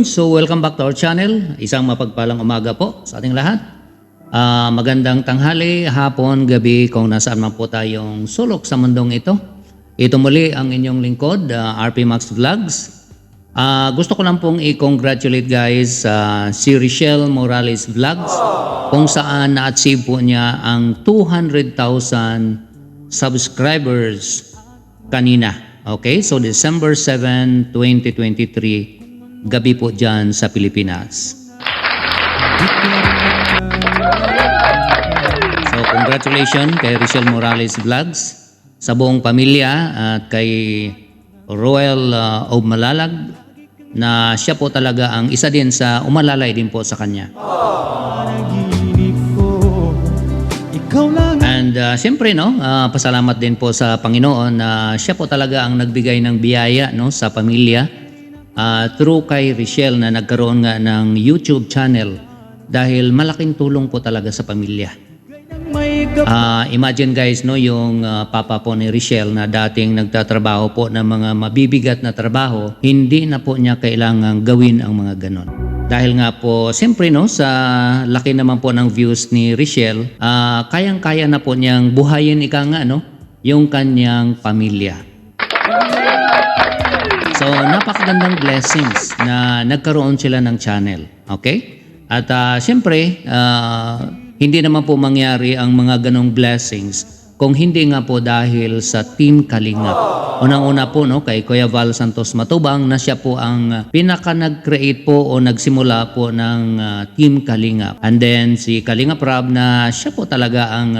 So welcome back to our channel. Isang mapagpalang umaga po sa ating lahat. Magandang tanghali, hapon, gabi kung nasaan man po tayong sulok sa mundong ito. Ito muli ang inyong lingkod, RP Max Vlogs. Gusto ko lang pong i-congratulate guys si Richelle Morales Vlogs kung saan na-achieve po niya ang 200,000 subscribers kanina. Okay, so December 7, 2023, gabi po dyan sa Pilipinas. So congratulations kay Richelle Morales Vlogs, sa buong pamilya at kay Royal of Malalag na siya po talaga ang isa din sa umalalay din po sa kanya. And siyempre pasalamat din po sa Panginoon na siya po talaga ang nagbigay ng biyaya sa pamilya through kay Richelle na nagkaroon nga ng YouTube channel dahil malaking tulong po talaga sa pamilya. Imagine guys yung papa po ni Richelle na dating nagtatrabaho po ng mga mabibigat na trabaho, hindi na po niya kailangang gawin ang mga ganon. Dahil nga po, siyempre sa laki naman po ng views ni Richelle, kayang-kaya na po niyang buhayin yung kanyang pamilya. So, napakagandang blessings na nagkaroon sila ng channel. Okay? At siyempre, hindi naman po mangyari ang mga ganong blessings kung hindi nga po dahil sa Team Kalingap. Unang-una po kay Kuya Val Santos Matubang na siya po ang pinaka nag-create po o nagsimula po ng Team Kalingap. And then si Kalingap Rab na siya po talaga ang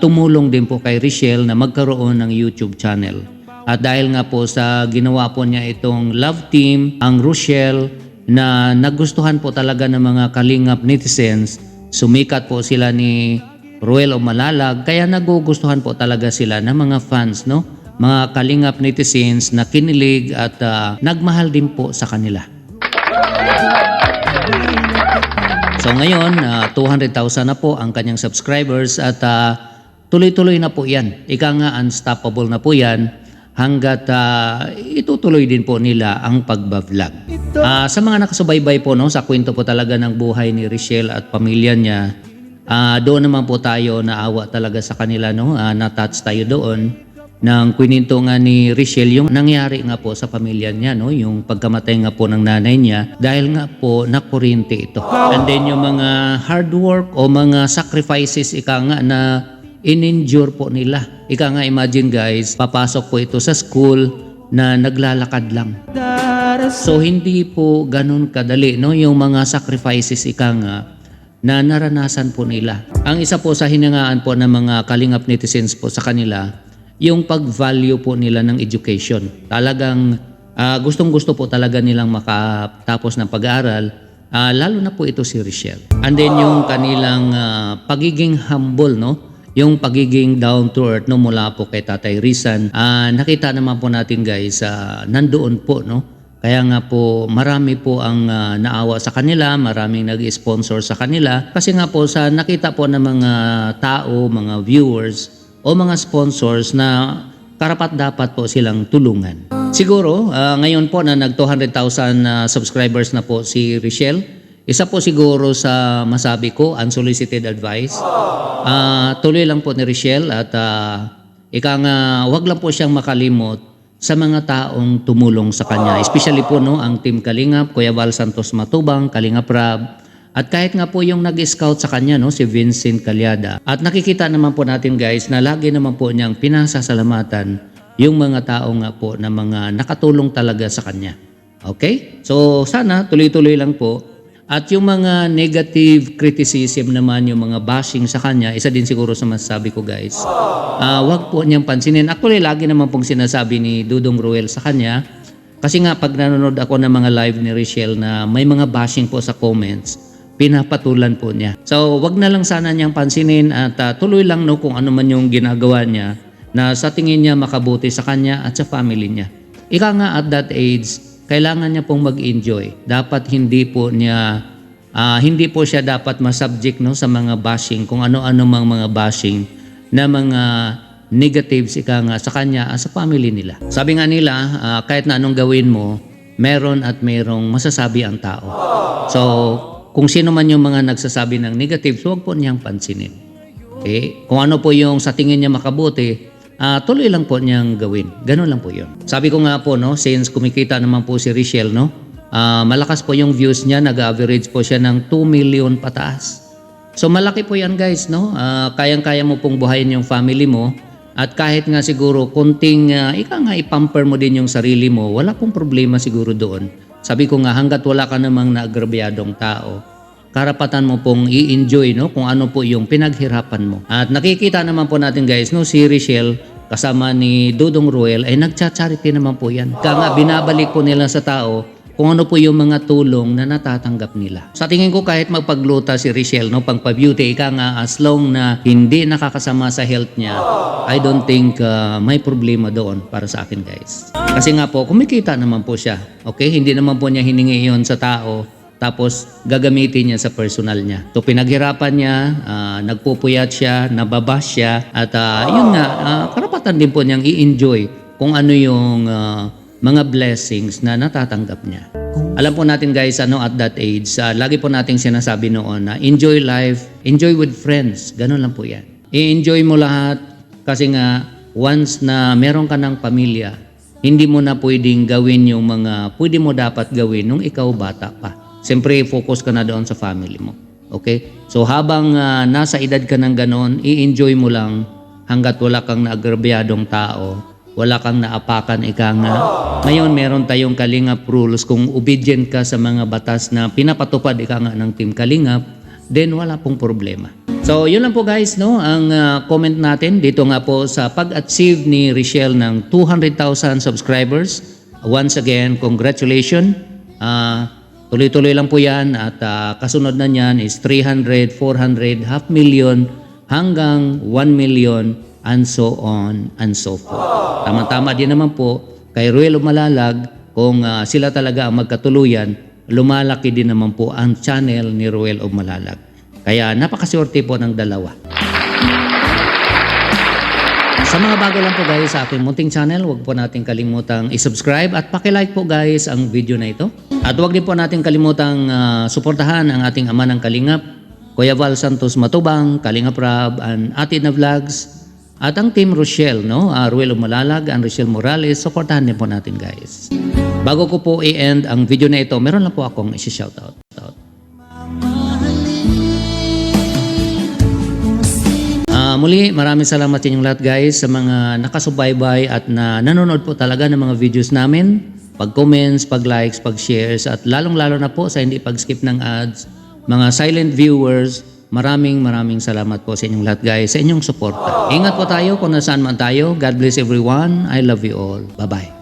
tumulong din po kay Richelle na magkaroon ng YouTube channel. At dahil nga po sa ginawa po niya itong Love Team, ang Richelle na nagustuhan po talaga ng mga Kalingap netizens, sumikat po sila ni Royal of Malalag, kaya nagugustuhan po talaga sila ng mga fans, mga Kalingap netizens na kinilig at nagmahal din po sa kanila. So ngayon, 200,000 na po ang kanyang subscribers at tuloy-tuloy na po yan. Ika nga, unstoppable na po yan hanggat itutuloy din po nila ang pagbablog. Sa mga nakasubaybay po sa kwento po talaga ng buhay ni Richelle at pamilya niya, doon naman po tayo naawa talaga sa kanila, na-touch tayo doon nang kwininto nga ni Richelle yung nangyari nga po sa pamilya niya, yung pagkamatay nga po ng nanay niya dahil nga po nakuryente ito. And then yung mga hard work o mga sacrifices na in-endure po nila. Nga, imagine guys, papasok po ito sa school na naglalakad lang. So hindi po ganun kadali yung mga sacrifices na naranasan po nila. Ang isa po sa hinangaan po ng mga Kalingap netizens po sa kanila, yung pag-value po nila ng education. Talagang gustong-gusto po talaga nilang makatapos ng pag-aaral, lalo na po ito si Richelle. And then yung kanilang pagiging humble, yung pagiging down to earth mula po kay Tatay Rizan, nakita naman po natin guys, nandoon po, Kaya nga po marami po ang naawa sa kanila, maraming nag-sponsor sa kanila. Kasi nga po sa nakita po ng mga tao, mga viewers o mga sponsors na karapat-dapat po silang tulungan. Siguro ngayon po na nag 200,000 subscribers na po si Richelle, isa po siguro sa masabi ko, unsolicited advice. Tuloy lang po ni Richelle at wag lang po siyang makalimot sa mga taong tumulong sa kanya. Especially po ang Team Kalingap, Kuya Val Santos Matubang, Kalingap Rab, at kahit nga po yung nag-scout sa kanya, si Vincent Calyada. At nakikita naman po natin guys na lagi naman po niyang pinasasalamatan yung mga tao nga po na mga nakatulong talaga sa kanya. Okay? So sana tuloy-tuloy lang po. At yung mga negative criticism naman, yung mga bashing sa kanya, isa din siguro sa masasabi ko guys, wag po niyang pansinin. Actually, lagi naman pong sinasabi ni Dudong Roel sa kanya, kasi nga pag nanonood ako ng mga live ni Richelle na may mga bashing po sa comments, pinapatulan po niya. So wag na lang sana niyang pansinin at tuloy lang kung ano man yung ginagawa niya na sa tingin niya makabuti sa kanya at sa family niya. Nga at that age, kailangan niya pong mag-enjoy. Dapat hindi po siya dapat masubject sa mga bashing, kung ano-ano mang mga bashing na mga negatives sa kanya sa family nila. Sabi nga nila, kahit na anong gawin mo, meron at merong masasabi ang tao. So, kung sino man yung mga nagsasabi ng negative, huwag po niyang pansinin. Okay? Kung ano po yung sa tingin niya makabuti, tuloy lang po niyang gawin. Ganun lang po yun. Sabi ko nga po, no, since kumikita naman po si Richelle, no, malakas po yung views niya, nag-average po siya ng 2 million pataas. So malaki po yan guys, no? Kayang-kaya mo pong buhayin yung family mo at kahit nga siguro kunting ipamper mo din yung sarili mo, wala pong problema siguro doon. Sabi ko nga hanggat wala ka namang naagrabyadong tao, karapatan mo pong i-enjoy, no, kung ano po yung pinaghirapan mo. At nakikita naman po natin guys, no, si Richelle kasama ni Dudong Ruel ay nagcha-charity naman po yan. Kaya nga binabalik po nila sa tao kung ano po yung mga tulong na natatanggap nila. Sa tingin ko kahit magpagluta si Richelle, no, pang-beauty, ika nga as long na hindi nakakasama sa health niya, I don't think may problema doon para sa akin guys. Kasi nga po, kumikita naman po siya. Okay? Hindi naman po niya hiningi yon sa tao tapos gagamitin niya sa personal niya. So pinaghirapan niya, nagpupuyat siya, nababash siya, at yun nga, karapatan din po niyang i-enjoy kung ano yung mga blessings na natatanggap niya. Alam po natin guys, at that age, lagi po nating sinasabi noon na enjoy life, enjoy with friends, ganun lang po yan. I-enjoy mo lahat kasi nga once na meron ka ng pamilya, hindi mo na pwedeng gawin yung mga pwede mo dapat gawin nung ikaw bata pa. Siyempre, focus ka na doon sa family mo. Okay? So, habang nasa edad ka ng ganon, i-enjoy mo lang hanggat wala kang naagrabyadong tao, wala kang naapakan, ika nga. Ngayon, meron tayong Kalingap rules. Kung obedient ka sa mga batas na pinapatupad, ika nga ng Team Kalingap, then wala pong problema. So, yun lang po guys, no? Ang comment natin dito nga po sa pag-achieve ni Richelle ng 200,000 subscribers. Once again, congratulations. Tuloy-tuloy lang po yan at kasunod na niyan is 300, 400, 500,000 hanggang 1 million and so on and so forth. Tama-tama din naman po kay Ruel of Malalag kung sila talaga ang magkatuluyan, lumalaki din naman po ang channel ni Ruel of Malalag. Kaya napakaswerte po ng dalawa. Sa mga bago lang po guys sa aking munting channel, huwag po natin kalimutang i-subscribe at pakilike po guys ang video na ito. At huwag din po natin kalimutang suportahan ang ating ama ng Kalingap, Kuya Val Santos Matubang, Kalingap Rab, and Ate na Vlogs, at ang Team Rochelle, no? Ruel of Malalag and Rochelle Morales, suportahan din po natin guys. Bago ko po i-end ang video na ito, meron lang po akong isi-shoutout. Muli, maraming salamat sa inyong lahat guys sa mga nakasubaybay at nanonood po talaga ng mga videos namin. Pag-comments, pag-likes, pag-shares at lalong-lalo na po sa hindi pag-skip ng ads. Mga silent viewers, maraming salamat po sa inyong lahat guys sa inyong suporta. Ingat po tayo kung nasaan man tayo. God bless everyone. I love you all. Bye-bye.